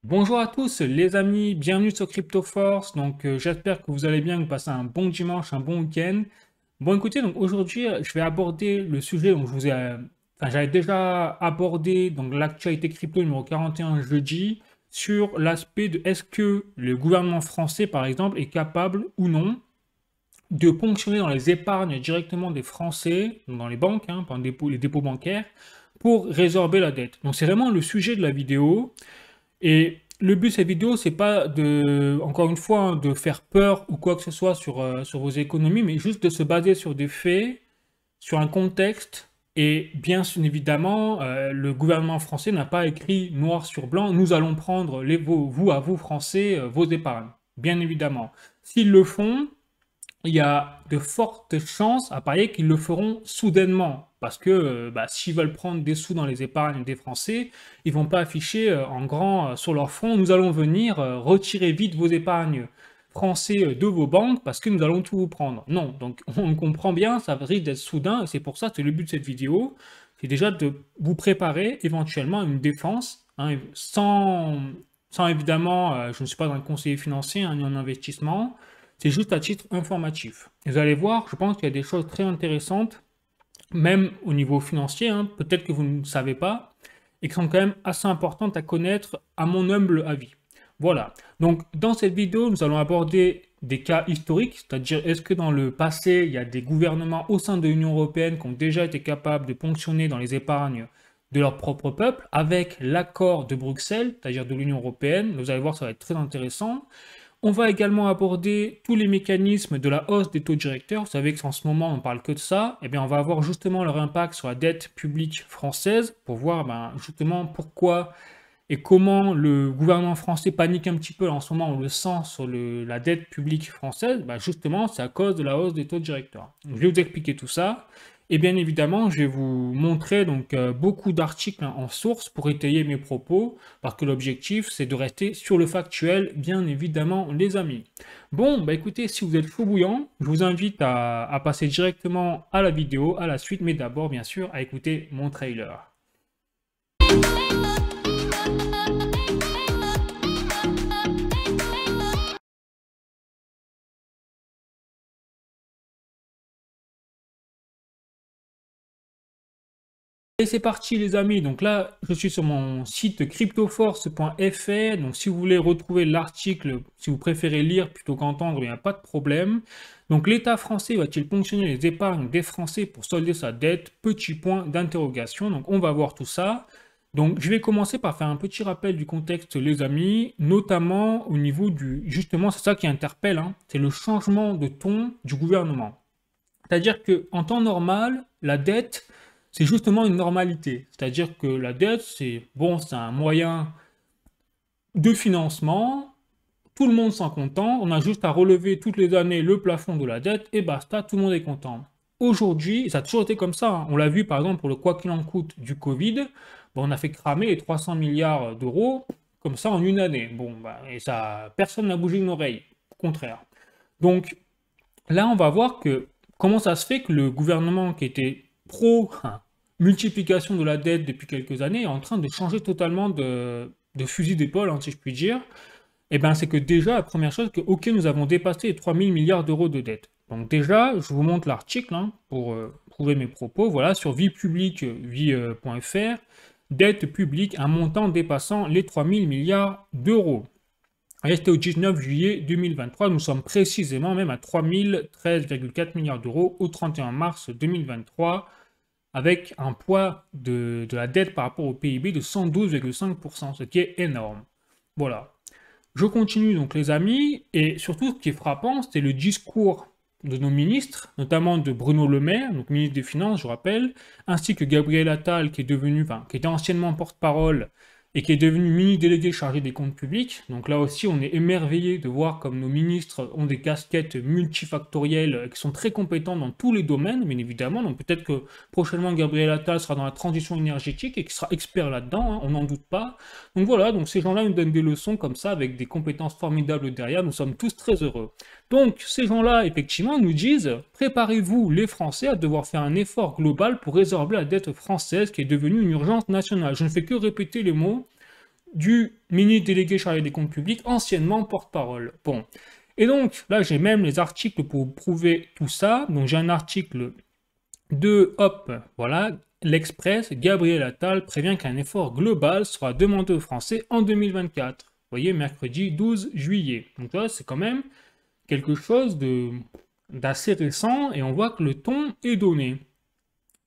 Bonjour à tous les amis, bienvenue sur CryptoForce. J'espère que vous allez bien, que vous passez un bon dimanche, un bon week-end. Bon écoutez, donc aujourd'hui je vais aborder le sujet dont j'avais déjà abordé donc l'actualité crypto numéro 41 jeudi sur l'aspect de est-ce que le gouvernement français par exemple est capable ou non de ponctionner dans les épargnes directement des Français, dans les banques, par les dépôts bancaires, pour résorber la dette. Donc c'est vraiment le sujet de la vidéo. Et le but de cette vidéo, c'est pas de, encore une fois, de faire peur ou quoi que ce soit sur vos économies, mais juste de se baser sur des faits, sur un contexte. Et bien évidemment, le gouvernement français n'a pas écrit noir sur blanc, nous allons prendre vous, à vous Français, vos épargnes. Bien évidemment. S'ils le font, il y a de fortes chances à parier qu'ils le feront soudainement. Parce que s'ils veulent prendre des sous dans les épargnes des Français, ils vont pas afficher en grand sur leur front, nous allons venir retirer vite vos épargnes français de vos banques parce que nous allons tout vous prendre. Non, donc on comprend bien, ça risque d'être soudain, et c'est pour ça que c'est le but de cette vidéo, c'est déjà de vous préparer éventuellement à une défense, sans évidemment, je ne suis pas un conseiller financier ni en investissement, c'est juste à titre informatif. Vous allez voir, je pense qu'il y a des choses très intéressantes, même au niveau financier, peut-être que vous ne savez pas, et qui sont quand même assez importantes à connaître à mon humble avis. Voilà. Donc, dans cette vidéo, nous allons aborder des cas historiques, c'est-à-dire est-ce que dans le passé, il y a des gouvernements au sein de l'Union européenne qui ont déjà été capables de ponctionner dans les épargnes de leur propre peuple avec l'accord de Bruxelles, c'est-à-dire de l'Union européenne. Vous allez voir, ça va être très intéressant. On va également aborder tous les mécanismes de la hausse des taux directeurs. Vous savez qu'en ce moment, on ne parle que de ça. Eh bien, on va voir justement leur impact sur la dette publique française pour voir justement pourquoi et comment le gouvernement français panique un petit peu en ce moment, on le sent sur la dette publique française. Justement, c'est à cause de la hausse des taux directeurs. Je vais vous expliquer tout ça. Et bien évidemment, je vais vous montrer beaucoup d'articles en source pour étayer mes propos, parce que l'objectif, c'est de rester sur le factuel, bien évidemment, les amis. Bon, écoutez, si vous êtes chaud bouillant, je vous invite à passer directement à la vidéo, à la suite, mais d'abord, bien sûr, à écouter mon trailer. Et c'est parti les amis, donc là je suis sur mon site cryptoforce.fr, donc si vous voulez retrouver l'article, si vous préférez lire plutôt qu'entendre, il n'y a pas de problème. Donc l'État français va-t-il ponctionner les épargnes des Français pour solder sa dette? Petit point d'interrogation, donc on va voir tout ça. Donc je vais commencer par faire un petit rappel du contexte les amis, notamment au niveau justement c'est ça qui interpelle, c'est le changement de ton du gouvernement. C'est-à-dire qu'en temps normal, la dette, c'est justement une normalité. C'est-à-dire que la dette, c'est bon, c'est un moyen de financement, tout le monde s'en content, on a juste à relever toutes les années le plafond de la dette et basta, tout le monde est content. Aujourd'hui, ça a toujours été comme ça, on l'a vu par exemple pour le quoi qu'il en coûte du Covid, on a fait cramer les 300 milliards d'euros comme ça en une année. Et ça, personne n'a bougé une oreille, au contraire. Donc là, on va voir que comment ça se fait que le gouvernement qui était pro multiplication de la dette depuis quelques années est en train de changer totalement de fusil d'épaule, si je puis dire. Eh bien, c'est que déjà, la première chose, que ok, nous avons dépassé les 3000 milliards d'euros de dette. Donc déjà, je vous montre l'article pour prouver mes propos. Voilà, sur vie publique, vie.fr, dette publique, un montant dépassant les 3000 milliards d'euros. C'était au 19 juillet 2023, nous sommes précisément même à 3013,4 milliards d'euros au 31 mars 2023, avec un poids de la dette par rapport au PIB de 112,5%, ce qui est énorme. Voilà. Je continue donc les amis, et surtout ce qui est frappant, c'est le discours de nos ministres, notamment de Bruno Le Maire, donc ministre des Finances, je rappelle, ainsi que Gabriel Attal, qui était anciennement porte-parole et qui est devenu mini-délégué chargé des comptes publics. Donc là aussi, on est émerveillé de voir comme nos ministres ont des casquettes multifactorielles qui sont très compétents dans tous les domaines, bien évidemment. Donc peut-être que prochainement, Gabriel Attal sera dans la transition énergétique et qui sera expert là-dedans, on n'en doute pas. Donc voilà, donc ces gens-là nous donnent des leçons comme ça, avec des compétences formidables derrière. Nous sommes tous très heureux. Donc ces gens-là, effectivement, nous disent « Préparez-vous, les Français, à devoir faire un effort global pour résorber la dette française qui est devenue une urgence nationale. » Je ne fais que répéter les mots du ministre délégué chargé des comptes publics, anciennement porte-parole. Bon. Et donc, là, j'ai même les articles pour prouver tout ça. Donc, j'ai un article de, hop, voilà, l'Express, Gabriel Attal prévient qu'un effort global sera demandé aux Français en 2024. Vous voyez, mercredi 12 juillet. Donc là, c'est quand même quelque chose d'assez récent et on voit que le ton est donné.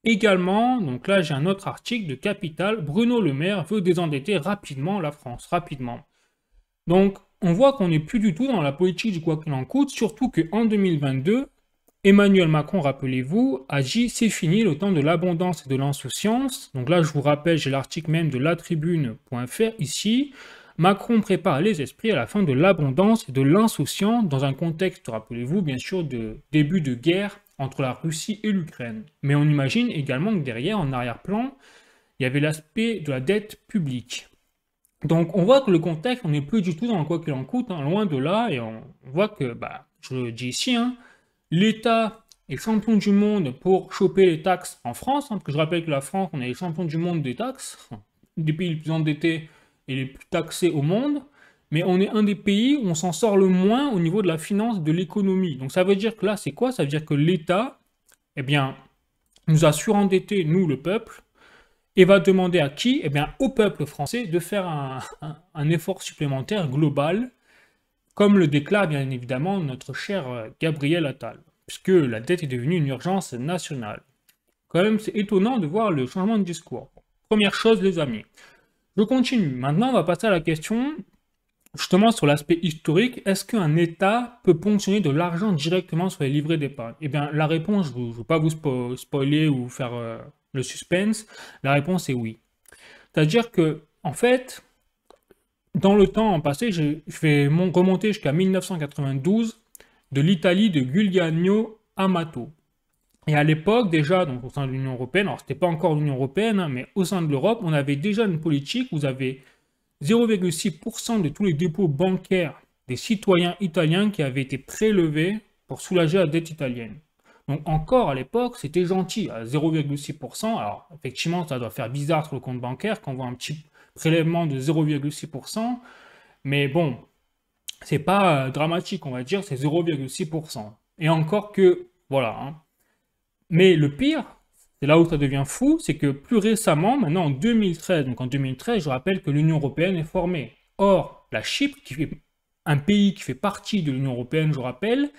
Également, donc là j'ai un autre article de Capital, Bruno Le Maire veut désendetter rapidement la France, rapidement. Donc on voit qu'on n'est plus du tout dans la politique du quoi qu'il en coûte, surtout qu'en 2022, Emmanuel Macron, rappelez-vous, a dit c'est fini le temps de l'abondance et de l'insouciance. Donc là je vous rappelle, j'ai l'article même de latribune.fr ici. Macron prépare les esprits à la fin de l'abondance et de l'insouciance dans un contexte, rappelez-vous, bien sûr, de début de guerre entre la Russie et l'Ukraine. Mais on imagine également que derrière, en arrière-plan, il y avait l'aspect de la dette publique. Donc on voit que le contexte, on n'est plus du tout dans le quoi qu'il en coûte, hein, loin de là, et on voit que, je le dis ici, hein, l'État est champion du monde pour choper les taxes en France, hein, parce que je rappelle que la France, on est les champions du monde des taxes, des pays les plus endettés et les plus taxés au monde, mais on est un des pays où on s'en sort le moins au niveau de la finance, de l'économie. Donc ça veut dire que là, c'est quoi? Ça veut dire que l'État, eh bien, nous a surendettés, nous, le peuple, et va demander à qui? Eh bien, au peuple français de faire un effort supplémentaire global, comme le déclare bien évidemment notre cher Gabriel Attal, puisque la dette est devenue une urgence nationale. Quand même, c'est étonnant de voir le changement de discours. Première chose, les amis. Je continue. Maintenant, on va passer à la question, justement, sur l'aspect historique. Est-ce qu'un État peut ponctionner de l'argent directement sur les livrets d'épargne? Eh bien, la réponse, je ne veux pas vous spoiler ou faire le suspense. La réponse est oui. C'est-à-dire que, en fait, dans le temps passé, je vais remonter jusqu'à 1992, de l'Italie de Giuliano Amato. Et à l'époque, déjà, donc au sein de l'Union européenne, alors c'était pas encore l'Union européenne, hein, mais au sein de l'Europe, on avait déjà une politique où vous avez 0,6% de tous les dépôts bancaires des citoyens italiens qui avaient été prélevés pour soulager la dette italienne. Donc encore à l'époque, c'était gentil, à 0,6%. Alors effectivement, ça doit faire bizarre sur le compte bancaire quand on voit un petit prélèvement de 0,6%, mais bon, c'est pas dramatique, on va dire, c'est 0,6%. Et encore que, voilà, hein. Mais le pire, c'est là où ça devient fou, c'est que plus récemment, maintenant en 2013, donc en 2013, je rappelle que l'Union européenne est formée. Or, la Chypre, qui fait un pays qui fait partie de l'Union européenne, je rappelle,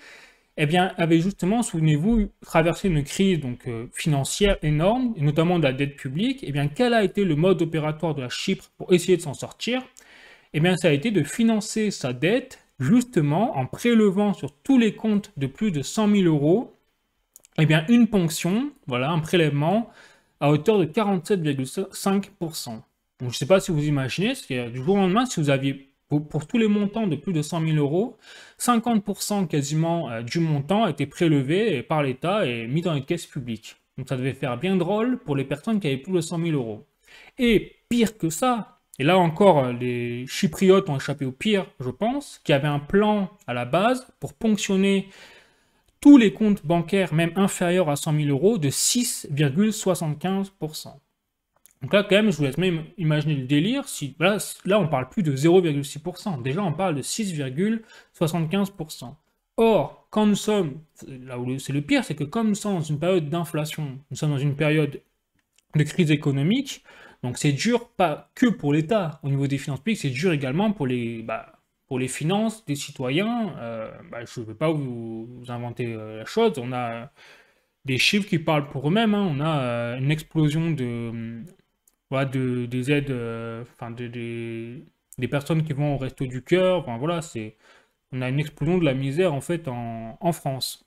eh bien, avait justement, souvenez-vous, traversé une crise donc, financière énorme, et notamment de la dette publique. Eh bien, quel a été le mode opératoire de la Chypre pour essayer de s'en sortir? Eh bien, ça a été de financer sa dette, justement, en prélevant sur tous les comptes de plus de 100 000 euros, eh bien, une ponction, voilà, un prélèvement à hauteur de 47,5%. Donc, je ne sais pas si vous imaginez, du jour au lendemain, si vous aviez, pour tous les montants de plus de 100 000 euros, 50% quasiment du montant a été prélevé par l'État et mis dans les caisses publiques. Donc, ça devait faire bien drôle pour les personnes qui avaient plus de 100 000 euros. Et pire que ça, et là encore, les Chypriotes ont échappé au pire, je pense, qui avaient un plan à la base pour ponctionner tous les comptes bancaires, même inférieurs à 100 000 euros, de 6,75%. Donc là, quand même, je vous laisse même imaginer le délire. Si, là, on parle plus de 0,6%. Déjà, on parle de 6,75%. Or, quand nous sommes, là où c'est le pire, c'est que comme nous sommes dans une période d'inflation, nous sommes dans une période de crise économique, donc c'est dur pas que pour l'État au niveau des finances publiques, c'est dur également pour les finances des citoyens. Je ne vais pas vous inventer la chose, on a des chiffres qui parlent pour eux-mêmes, hein. On a une explosion des aides, des personnes qui vont au Resto du Cœur, enfin, voilà, on a une explosion de la misère en fait en France.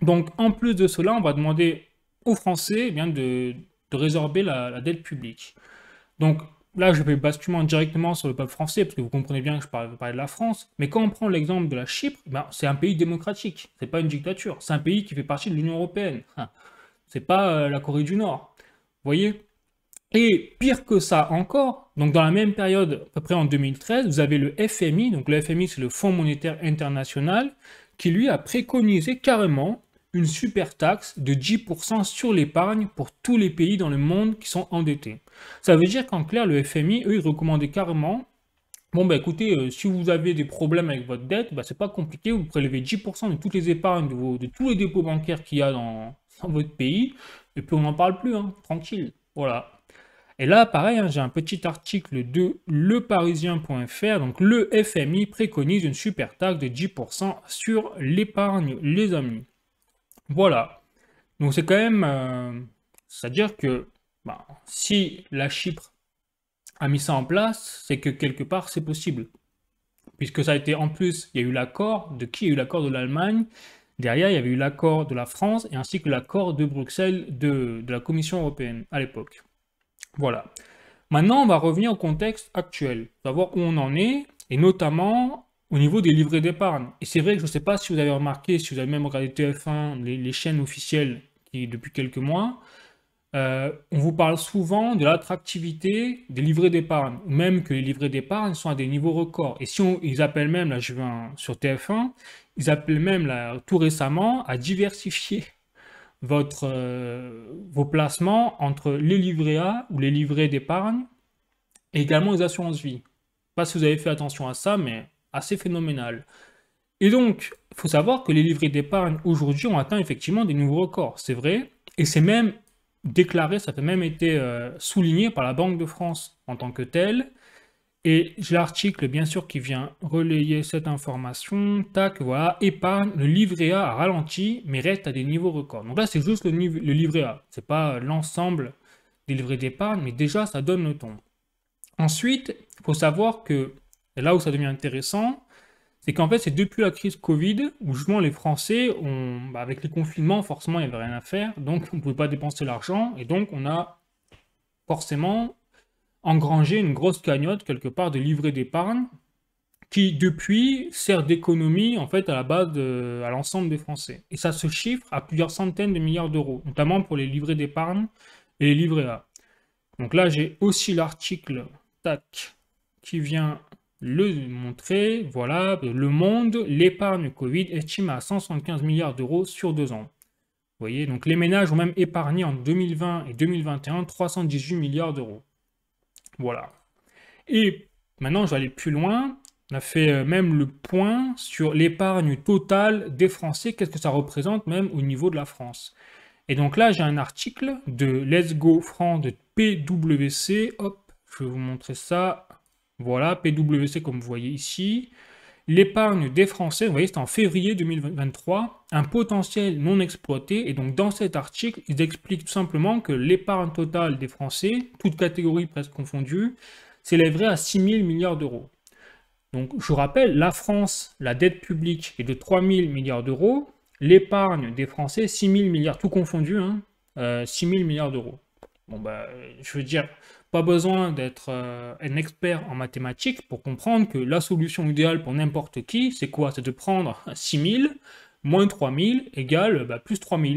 Donc en plus de cela, on va demander aux Français de résorber la dette publique. Donc là, je vais basculer directement sur le peuple français, parce que vous comprenez bien que je parle de la France. Mais quand on prend l'exemple de la Chypre, c'est un pays démocratique, c'est pas une dictature, c'est un pays qui fait partie de l'Union européenne. C'est pas la Corée du Nord. Vous voyez? Et pire que ça encore, donc dans la même période, à peu près en 2013, vous avez le FMI, donc le FMI c'est le Fonds monétaire international, qui lui a préconisé carrément une super taxe de 10% sur l'épargne pour tous les pays dans le monde qui sont endettés. Ça veut dire qu'en clair, le FMI, eux, ils recommandaient carrément, bon, bah écoutez, si vous avez des problèmes avec votre dette, bah, c'est pas compliqué, vous prélevez 10% de toutes les épargnes, de tous les dépôts bancaires qu'il y a dans votre pays, et puis on n'en parle plus, hein, tranquille. Voilà. Et là, pareil, hein, j'ai un petit article de leparisien.fr, donc le FMI préconise une super taxe de 10% sur l'épargne, les amis. Voilà. Donc c'est quand même, c'est-à-dire que bah, si la Chypre a mis ça en place, c'est que quelque part c'est possible. Puisque ça a été en plus, il y a eu l'accord de qui? Il y a eu l'accord de l'Allemagne. Derrière, il y avait eu l'accord de la France et ainsi que l'accord de Bruxelles de la Commission européenne à l'époque. Voilà. Maintenant, on va revenir au contexte actuel, savoir où on en est, et notamment au niveau des livrets d'épargne. Et c'est vrai que je ne sais pas si vous avez remarqué, si vous avez même regardé TF1, les chaînes officielles qui, depuis quelques mois, on vous parle souvent de l'attractivité des livrets d'épargne, ou même que les livrets d'épargne sont à des niveaux records. Et si ils appellent même, là je vais sur TF1, ils appellent même là, tout récemment à diversifier vos placements entre les livrets A ou les livrets d'épargne et également les assurances vie. Je sais pas si vous avez fait attention à ça, mais assez phénoménal. Et donc, il faut savoir que les livrets d'épargne aujourd'hui ont atteint effectivement des nouveaux records, c'est vrai, et c'est même déclaré, ça a même été souligné par la Banque de France en tant que telle. Et j'ai l'article, bien sûr, qui vient relayer cette information. Tac, voilà, épargne, le livret A a ralenti, mais reste à des niveaux records. Donc là, c'est juste le livret A. C'est pas l'ensemble des livrets d'épargne, mais déjà, ça donne le ton. Ensuite, il faut savoir que, et là où ça devient intéressant, c'est qu'en fait, c'est depuis la crise Covid, où justement les Français, avec les confinements, forcément, il n'y avait rien à faire, donc on ne pouvait pas dépenser l'argent, et donc on a forcément engranger une grosse cagnotte quelque part de livrets d'épargne qui depuis sert d'économie en fait à la base à l'ensemble des Français. Et ça se chiffre à plusieurs centaines de milliards d'euros, notamment pour les livrets d'épargne et les livrets A. Donc là j'ai aussi l'article tac qui vient le montrer. Voilà, Le Monde, l'épargne Covid estime à 175 milliards d'euros sur 2 ans. Vous voyez, donc les ménages ont même épargné en 2020 et 2021 318 milliards d'euros. Voilà. Et maintenant, je vais aller plus loin. On a fait même le point sur l'épargne totale des Français. Qu'est-ce que ça représente même au niveau de la France? Et donc là, j'ai un article de Let's Go France de PwC. Hop, je vais vous montrer ça. Voilà, PwC comme vous voyez ici. L'épargne des Français, vous voyez, c'est en février 2023, un potentiel non exploité. Et donc dans cet article, ils expliquent tout simplement que l'épargne totale des Français, toutes catégories presque confondues, s'élèverait à 6 000 milliards d'euros. Donc je rappelle, la France, la dette publique est de 3 000 milliards d'euros, l'épargne des Français, 6 000 milliards, tout confondu, 6 000 milliards d'euros. Bon bah, je veux dire, pas besoin d'être un expert en mathématiques pour comprendre que la solution idéale pour n'importe qui, c'est quoi? C'est de prendre 6 000 moins 3 000 égale plus 3 000.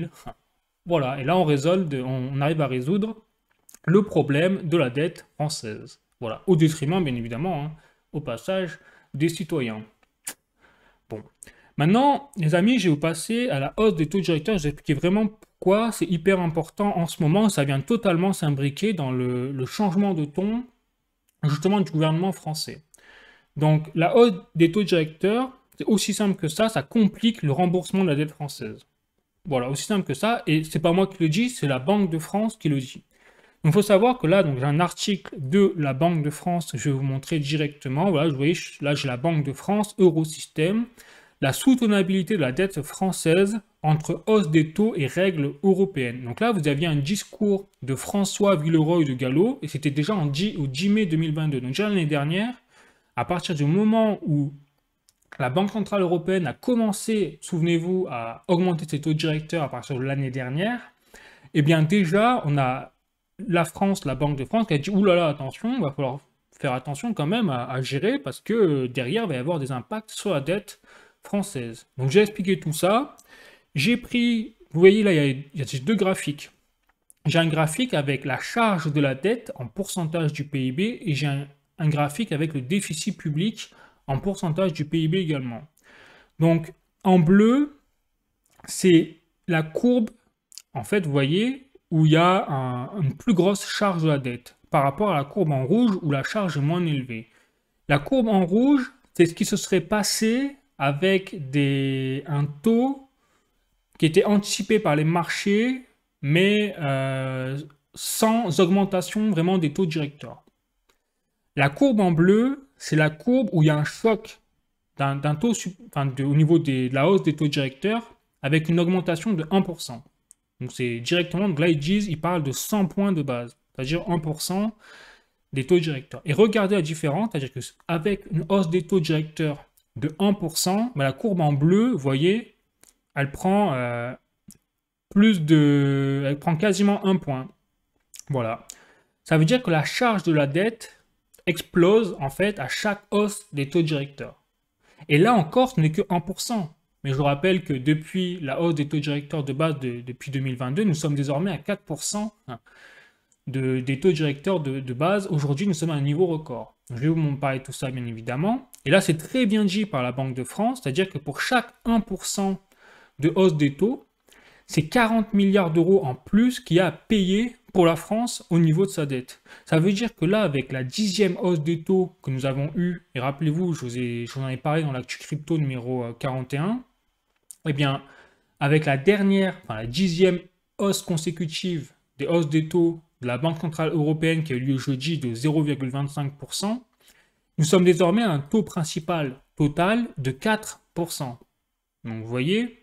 Voilà, et là on arrive à résoudre le problème de la dette française. Voilà, au détriment, bien évidemment, au passage, des citoyens. Bon. Maintenant, les amis, je vais vous passer à la hausse des taux directeurs. Je vais expliquer vraiment pourquoi c'est hyper important en ce moment. Ça vient totalement s'imbriquer dans le changement de ton, justement, du gouvernement français. Donc, la hausse des taux directeurs, c'est aussi simple que ça complique le remboursement de la dette française. Voilà, aussi simple que ça. Et c'est pas moi qui le dis, c'est la Banque de France qui le dit. Donc, il faut savoir que là, j'ai un article de la Banque de France, je vais vous montrer directement. Voilà, vous voyez, là, j'ai la Banque de France, Eurosystème, la soutenabilité de la dette française entre hausse des taux et règles européennes. Donc là, vous aviez un discours de François Villeroy de Gallo, et c'était déjà au 10 mai 2022. Donc déjà l'année dernière, à partir du moment où la Banque Centrale Européenne a commencé, souvenez-vous, à augmenter ses taux directeurs à partir de l'année dernière, eh bien déjà, on a la France, la Banque de France, qui a dit « Oulala, attention, il va falloir faire attention quand même à gérer, parce que derrière, il va y avoir des impacts sur la dette française. » Donc j'ai expliqué tout ça. J'ai pris, vous voyez là, il y a ces deux graphiques. J'ai un graphique avec la charge de la dette en pourcentage du PIB, et j'ai un graphique avec le déficit public en pourcentage du PIB également. Donc en bleu, c'est la courbe, en fait, vous voyez, où il y a une plus grosse charge de la dette par rapport à la courbe en rouge où la charge est moins élevée. La courbe en rouge, c'est ce qui se serait passé avec un taux qui était anticipé par les marchés, mais sans augmentation vraiment des taux directeurs. La courbe en bleu, c'est la courbe où il y a un choc d'un taux au niveau de la hausse des taux directeurs avec une augmentation de 1%. Donc c'est directement, donc là ils disent, ils parlent de 100 points de base, c'est-à-dire 1% des taux directeurs. Et regardez la différence, c'est-à-dire qu'avec une hausse des taux directeurs de 1%, la courbe en bleu, vous voyez, elle prend elle prend quasiment 1 point. Voilà. Ça veut dire que la charge de la dette explose en fait à chaque hausse des taux directeurs. Et là encore, ce n'est que 1%. Mais je vous rappelle que depuis la hausse des taux directeurs de base depuis 2022, nous sommes désormais à 4% des taux directeurs de base. Aujourd'hui, nous sommes à un niveau record. Je vais vous parler de tout ça, bien évidemment. Et là, c'est très bien dit par la Banque de France, c'est-à-dire que pour chaque 1% de hausse des taux, c'est 40 milliards d'euros en plus qu'il y a à payer pour la France au niveau de sa dette. Ça veut dire que là, avec la 10e hausse des taux que nous avons eue, et rappelez-vous, je vous en ai parlé dans l'actu crypto numéro 41, eh bien, avec la 10e hausse consécutive des hausses des taux de la Banque Centrale Européenne qui a eu lieu jeudi de 0,25%, nous sommes désormais à un taux principal total de 4%. Donc vous voyez,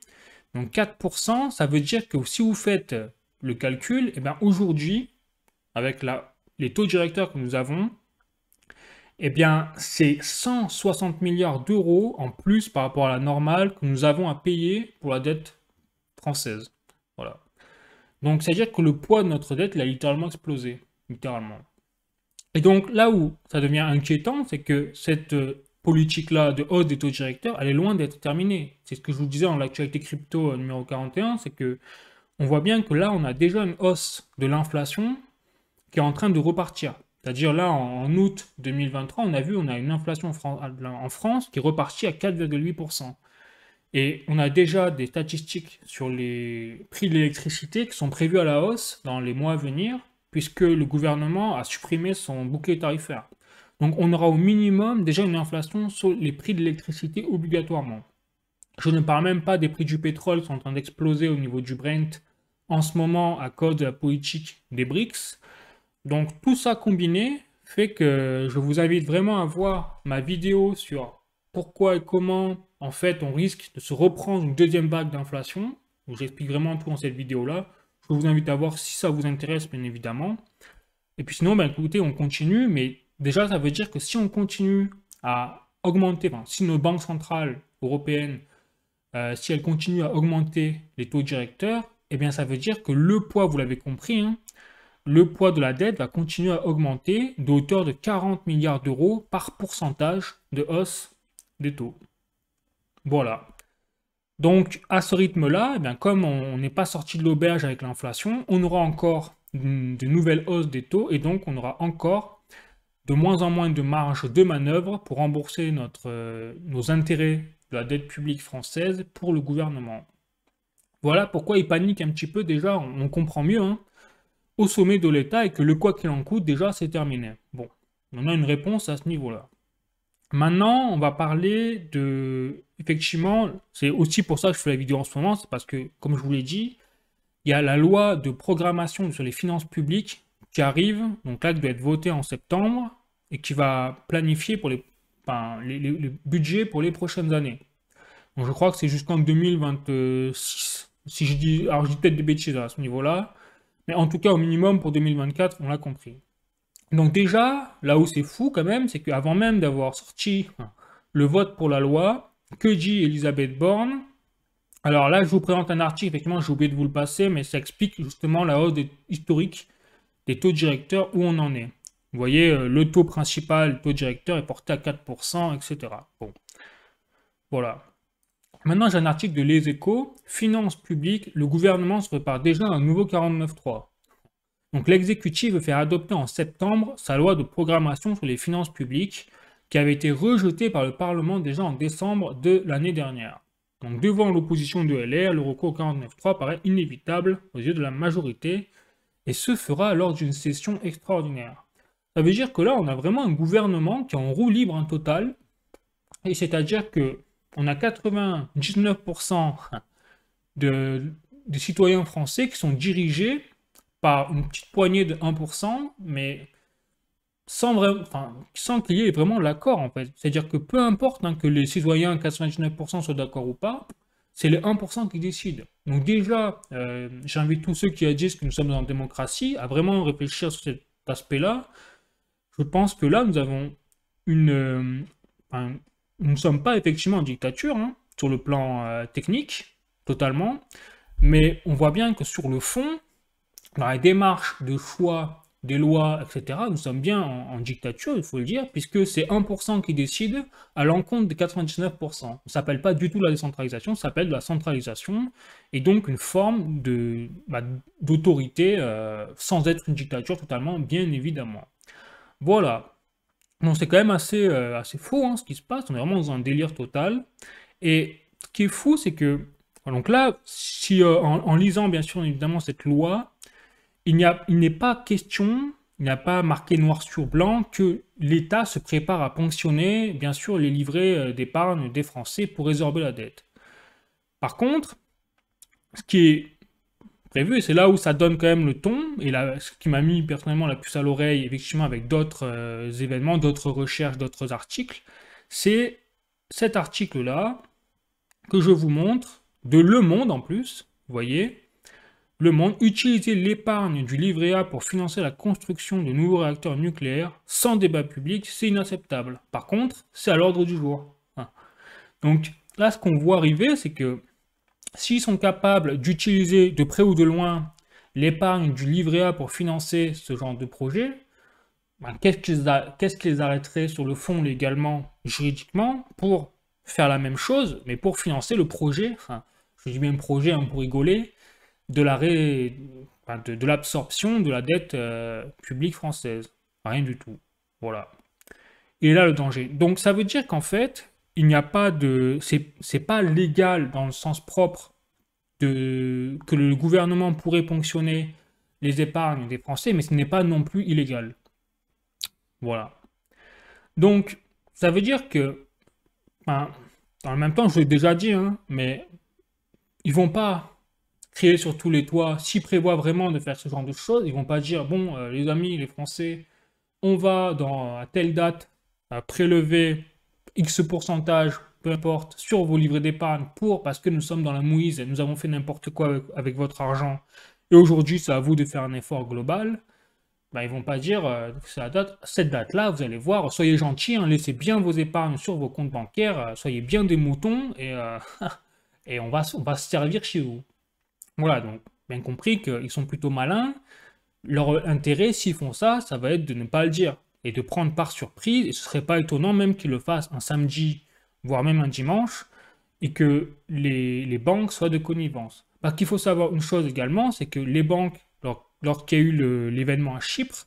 donc 4%, ça veut dire que si vous faites le calcul, eh bien aujourd'hui, avec les taux directeurs que nous avons, eh bien c'est 160 milliards d'euros en plus par rapport à la normale que nous avons à payer pour la dette française. Voilà. Donc c'est-à-dire que le poids de notre dette, il a littéralement explosé. Littéralement. Et donc là où ça devient inquiétant, c'est que cette politique-là de hausse des taux directeurs, elle est loin d'être terminée. C'est ce que je vous disais dans l'actualité crypto numéro 41, c'est que on voit bien que là, on a déjà une hausse de l'inflation qui est en train de repartir. C'est-à-dire là, en août 2023, on a une inflation en France qui est repartie à 4,8%. Et on a déjà des statistiques sur les prix de l'électricité qui sont prévus à la hausse dans les mois à venir, puisque le gouvernement a supprimé son bouclier tarifaire. Donc on aura au minimum déjà une inflation sur les prix de l'électricité obligatoirement. Je ne parle même pas des prix du pétrole qui sont en train d'exploser au niveau du Brent en ce moment à cause de la politique des BRICS. Donc tout ça combiné fait que je vous invite vraiment à voir ma vidéo sur pourquoi et comment en fait on risque de se reprendre une deuxième vague d'inflation. J'explique vraiment tout dans cette vidéo-là. Je vous invite à voir si ça vous intéresse, bien évidemment. Et puis sinon, écoutez, on continue, mais déjà, ça veut dire que si on continue à augmenter, si nos banques centrales européennes, si elles continuent à augmenter les taux directeurs, eh bien, ça veut dire que le poids, vous l'avez compris, le poids de la dette va continuer à augmenter de hauteur de 40 milliards d'euros par pourcentage de hausse des taux. Voilà. Donc, à ce rythme-là, eh bien, comme on n'est pas sorti de l'auberge avec l'inflation, on aura encore de nouvelles hausses des taux et donc on aura encore de moins en moins de marge de manœuvre pour rembourser nos intérêts de la dette publique française pour le gouvernement. Voilà pourquoi il panique un petit peu déjà, on comprend mieux, au sommet de l'État et que le quoi qu'il en coûte, déjà, c'est terminé. Bon, on a une réponse à ce niveau-là. Maintenant, on va parler de... Effectivement, c'est aussi pour ça que je fais la vidéo en ce moment, c'est parce que, comme je vous l'ai dit, il y a la loi de programmation sur les finances publiques qui arrive, donc là, qui doit être votée en septembre, et qui va planifier pour les budgets pour les prochaines années. Donc je crois que c'est jusqu'en 2026, si je dis... Alors je dis peut-être des bêtises à ce niveau-là, mais en tout cas, au minimum, pour 2024, on l'a compris. Donc déjà, là où c'est fou quand même, c'est qu'avant même d'avoir sorti le vote pour la loi, que dit Elisabeth Borne? Alors là, je vous présente un article, effectivement, j'ai oublié de vous le passer, mais ça explique justement la hausse historique des taux directeurs, où on en est. Vous voyez, le taux principal, le taux directeur est porté à 4%, etc. Bon, voilà. Maintenant, j'ai un article de Les Échos, Finances publiques, le gouvernement se prépare déjà à un nouveau 49.3. Donc l'exécutif veut faire adopter en septembre sa loi de programmation sur les finances publiques qui avait été rejetée par le Parlement déjà en décembre de l'année dernière. Donc devant l'opposition de LR, le recours au 49.3 paraît inévitable aux yeux de la majorité, et ce fera lors d'une session extraordinaire. Ça veut dire que là, on a vraiment un gouvernement qui est en roue libre en total, et c'est-à-dire que on a 99% des citoyens français qui sont dirigés par une petite poignée de 1%, mais sans qu'il y ait vraiment l'accord, en fait. C'est-à-dire que peu importe hein, que les citoyens, 99% soient d'accord ou pas, c'est les 1% qui décident. Donc déjà, j'invite tous ceux qui disent que nous sommes en démocratie à vraiment réfléchir sur cet aspect-là. Je pense que là, nous avons nous ne sommes pas effectivement en dictature, hein, sur le plan technique, totalement, mais on voit bien que sur le fond, dans la démarche de choix des lois, etc., nous sommes bien en dictature, il faut le dire, puisque c'est 1% qui décide à l'encontre des 99%. Ça ne s'appelle pas du tout la décentralisation, ça s'appelle la centralisation, et donc une forme d'autorité sans être une dictature totalement, bien évidemment. Voilà. Donc c'est quand même assez faux hein, ce qui se passe, on est vraiment dans un délire total. Et ce qui est fou, c'est que, donc là, si en lisant bien sûr évidemment cette loi, il n'est pas question, il n'y a pas marqué noir sur blanc que l'État se prépare à ponctionner, bien sûr, les livrets d'épargne des Français pour résorber la dette. Par contre, ce qui est prévu, et c'est là où ça donne quand même le ton, et là, ce qui m'a mis personnellement la puce à l'oreille, effectivement, avec d'autres événements, d'autres recherches, d'autres articles, c'est cet article-là que je vous montre, de Le Monde en plus, vous voyez, Le Monde, utiliser l'épargne du livret A pour financer la construction de nouveaux réacteurs nucléaires sans débat public, c'est inacceptable. Par contre, c'est à l'ordre du jour. Donc là, ce qu'on voit arriver, c'est que s'ils sont capables d'utiliser de près ou de loin l'épargne du livret A pour financer ce genre de projet, qu'est-ce qui les arrêterait sur le fond légalement, juridiquement, pour faire la même chose, mais pour financer le projet, enfin, je dis bien projet hein, pour rigoler, de l'absorption de la dette publique française. Rien du tout. Voilà. Et là, le danger. Donc, ça veut dire qu'en fait, il n'y a pas de... C'est pas légal dans le sens propre que le gouvernement pourrait ponctionner les épargnes des Français, mais ce n'est pas non plus illégal. Voilà. Donc, ça veut dire que... Ben, en même temps, je l'ai déjà dit, hein, mais ils vont pas créer sur tous les toits, s'ils prévoient vraiment de faire ce genre de choses, ils vont pas dire, bon, les amis, les Français, on va à telle date prélever X pourcentage, peu importe, sur vos livrets d'épargne parce que nous sommes dans la mouise et nous avons fait n'importe quoi avec votre argent, et aujourd'hui, c'est à vous de faire un effort global. Ben, ils vont pas dire, cette date-là, vous allez voir, soyez gentils, hein, laissez bien vos épargnes sur vos comptes bancaires, soyez bien des moutons, et on va se servir chez vous. Voilà, donc bien compris qu'ils sont plutôt malins. Leur intérêt, s'ils font ça, ça va être de ne pas le dire et de prendre par surprise. Et ce serait pas étonnant même qu'ils le fassent un samedi, voire même un dimanche, et que les banques soient de connivence. Parce qu'il faut savoir une chose également, c'est que les banques, lorsqu'il y a eu l'événement à Chypre,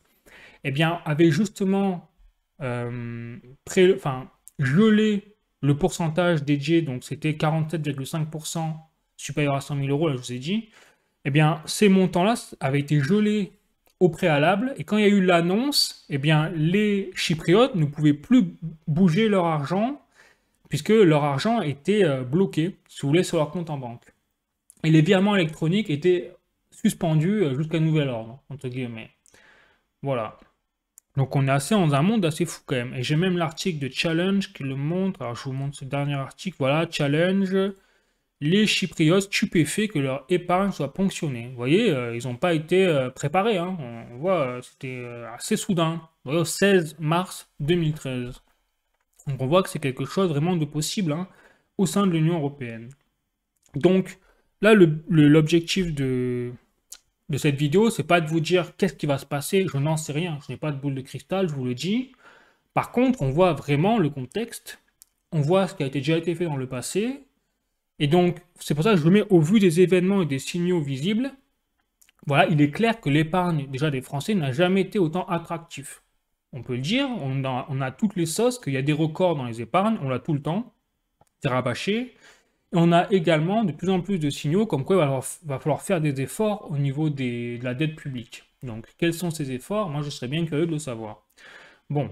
eh bien, avaient justement gelé le pourcentage dédié, donc c'était 47,5% supérieur à 100 000 euros, là je vous ai dit, eh bien ces montants-là avaient été gelés au préalable, et quand il y a eu l'annonce, eh bien les Chypriotes ne pouvaient plus bouger leur argent, puisque leur argent était bloqué, si vous voulez, sur leur compte en banque. Et les virements électroniques étaient suspendus jusqu'à nouvel ordre, entre guillemets. Voilà. Donc on est dans un monde assez fou quand même. Et j'ai même l'article de Challenge qui le montre. Alors je vous montre ce dernier article. Voilà, Challenge. Les Chypriotes stupéfaits que leur épargne soit ponctionnée. Vous voyez, ils n'ont pas été préparés. Hein. On voit, c'était assez soudain. Vous voyez, au 16 mars 2013. Donc on voit que c'est quelque chose vraiment de possible hein, au sein de l'Union européenne. Donc là, l'objectif de cette vidéo, c'est pas de vous dire qu'est-ce qui va se passer. Je n'en sais rien. Je n'ai pas de boule de cristal, je vous le dis. Par contre, on voit vraiment le contexte. On voit ce qui a déjà été fait dans le passé. Et donc, c'est pour ça que je le mets au vu des événements et des signaux visibles. Voilà, il est clair que l'épargne déjà des Français n'a jamais été autant attractif. On peut le dire, on a toutes les sauces, qu'il y a des records dans les épargnes, on l'a tout le temps, c'est rabâché. Et on a également de plus en plus de signaux comme quoi va falloir faire des efforts au niveau de la dette publique. Donc, quels sont ces efforts? Moi, je serais bien curieux de le savoir. Bon,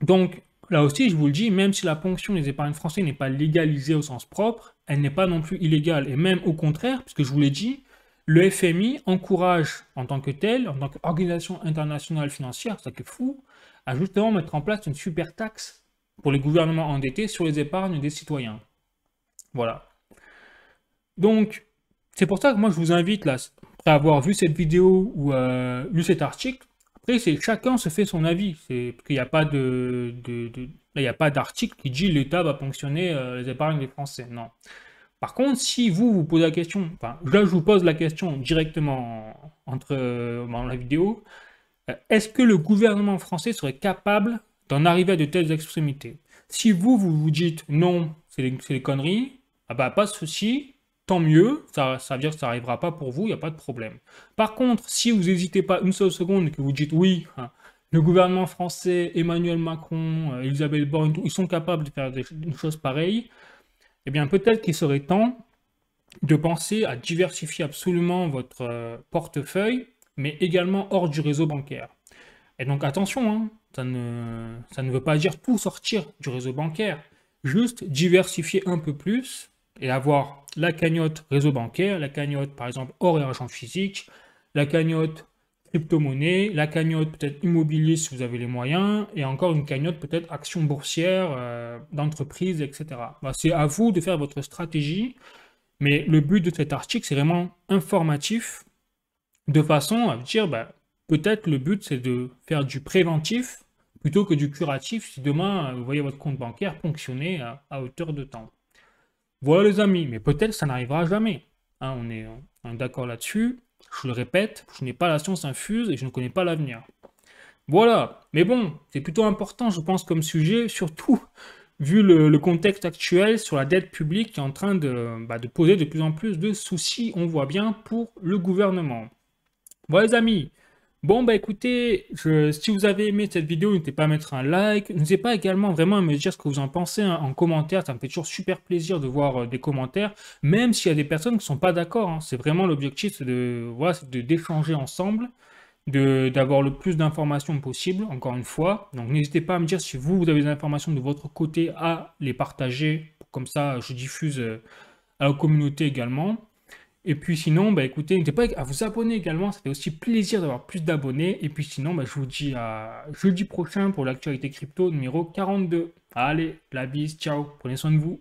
donc là aussi, je vous le dis, même si la ponction des épargnes français n'est pas légalisée au sens propre, elle n'est pas non plus illégale. Et même au contraire, puisque je vous l'ai dit, le FMI encourage en tant que tel, en tant qu'organisation internationale financière, ça qui est fou, à justement mettre en place une super taxe pour les gouvernements endettés sur les épargnes des citoyens. Voilà. Donc, c'est pour ça que moi je vous invite, là, après avoir vu cette vidéo ou lu cet article, après c'est chacun se fait son avis. C'est parce qu'il n'y a pas là, il n'y a pas d'article qui dit l'État va ponctionner les épargnes des Français. Non. Par contre, si vous posez la question, enfin, là je vous pose la question directement dans la vidéo, est-ce que le gouvernement français serait capable d'en arriver à de telles extrémités? Si vous dites non, c'est des conneries, ah bah pas de souci, tant mieux, ça veut dire que ça n'arrivera pas pour vous, il n'y a pas de problème. Par contre, si vous n'hésitez pas une seule seconde et que vous dites oui, hein, le gouvernement français, Emmanuel Macron, Elisabeth Borne, ils sont capables de faire une chose pareille, eh bien peut-être qu'il serait temps de penser à diversifier absolument votre portefeuille, mais également hors du réseau bancaire. Et donc attention, hein, ça ne veut pas dire tout sortir du réseau bancaire, juste diversifier un peu plus et avoir la cagnotte réseau bancaire, la cagnotte par exemple or et argent physique, la cagnotte crypto-monnaie, la cagnotte peut-être immobilier si vous avez les moyens, et encore une cagnotte peut-être action boursière, d'entreprise, etc. Bah, c'est à vous de faire votre stratégie, mais le but de cet article, c'est vraiment informatif, de façon à dire, bah, peut-être le but, c'est de faire du préventif plutôt que du curatif si demain, vous voyez votre compte bancaire ponctionner à hauteur de temps. Voilà les amis, mais peut-être ça n'arrivera jamais. Hein, on est d'accord là-dessus. Je le répète, je n'ai pas la science infuse et je ne connais pas l'avenir. Voilà, mais bon, c'est plutôt important, je pense, comme sujet, surtout vu le contexte actuel sur la dette publique qui est en train de poser de plus en plus de soucis, on voit bien, pour le gouvernement. Voilà les amis. Bon bah écoutez, si vous avez aimé cette vidéo, n'hésitez pas à mettre un like. N'hésitez pas également vraiment à me dire ce que vous en pensez hein, en commentaire. Ça me fait toujours super plaisir de voir des commentaires, même s'il y a des personnes qui ne sont pas d'accord. Hein. C'est vraiment l'objectif, c'est voilà, d'échanger ensemble, d'avoir le plus d'informations possible, encore une fois. Donc n'hésitez pas à me dire si vous avez des informations de votre côté à les partager. Comme ça, je diffuse à la communauté également. Et puis sinon, bah écoutez, n'hésitez pas à vous abonner également, ça fait aussi plaisir d'avoir plus d'abonnés. Et puis sinon, bah, je vous dis à jeudi prochain pour l'actualité crypto numéro 42. Allez, la bise, ciao, prenez soin de vous.